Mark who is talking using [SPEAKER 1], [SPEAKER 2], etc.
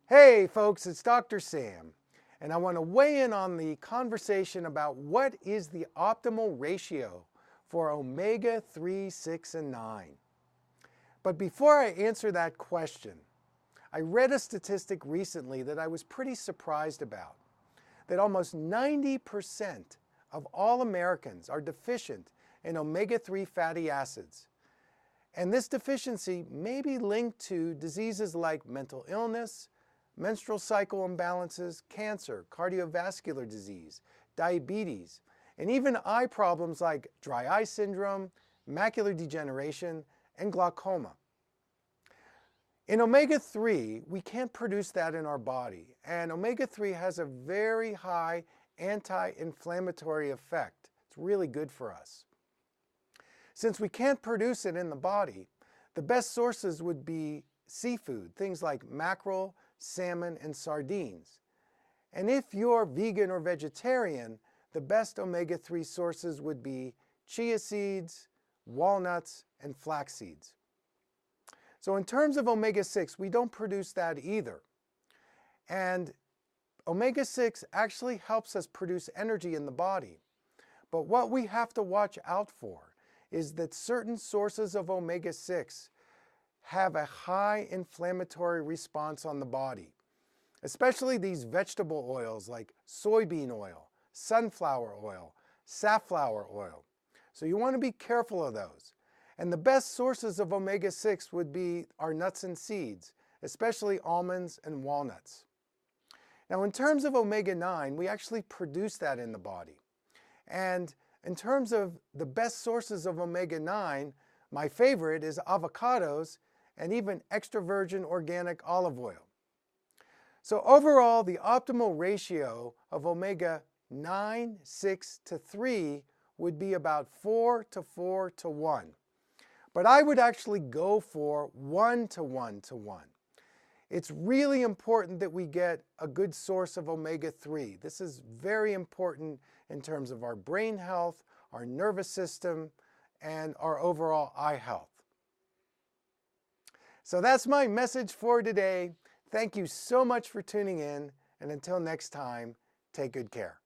[SPEAKER 1] Hey folks, it's Dr. Sam, and I want to weigh in on the conversation about what is the optimal ratio for omega-3, 6, and 9. But before I answer that question, I read a statistic recently that I was pretty surprised about, that almost 90% of all Americans are deficient in omega-3 fatty acids. And this deficiency may be linked to diseases like mental illness, menstrual cycle imbalances, cancer, cardiovascular disease, diabetes, and even eye problems like dry eye syndrome, macular degeneration, and glaucoma. In omega-3, we can't produce that in our body, and omega-3 has a very high anti-inflammatory effect. It's really good for us. Since we can't produce it in the body, the best sources would be seafood, things like mackerel, salmon, and sardines. And if you're vegan or vegetarian, the best omega-3 sources would be chia seeds, walnuts, and flax seeds. So in terms of omega-6, we don't produce that either. And omega-6 actually helps us produce energy in the body. But what we have to watch out for is that certain sources of omega-6 have a high inflammatory response on the body, especially these vegetable oils like soybean oil, sunflower oil, safflower oil. So you want to be careful of those. And the best sources of omega-6 would be our nuts and seeds, especially almonds and walnuts. Now in terms of omega-9, we actually produce that in the body. And in terms of the best sources of omega-9, my favorite is avocados and even extra virgin organic olive oil. So overall, the optimal ratio of omega-9, 6 to 3 would be about 4 to 4 to 1. But I would actually go for 1 to 1 to 1. It's really important that we get a good source of omega-3. This is very important in terms of our brain health, our nervous system, and our overall eye health. So that's my message for today. Thank you so much for tuning in, and until next time, take good care.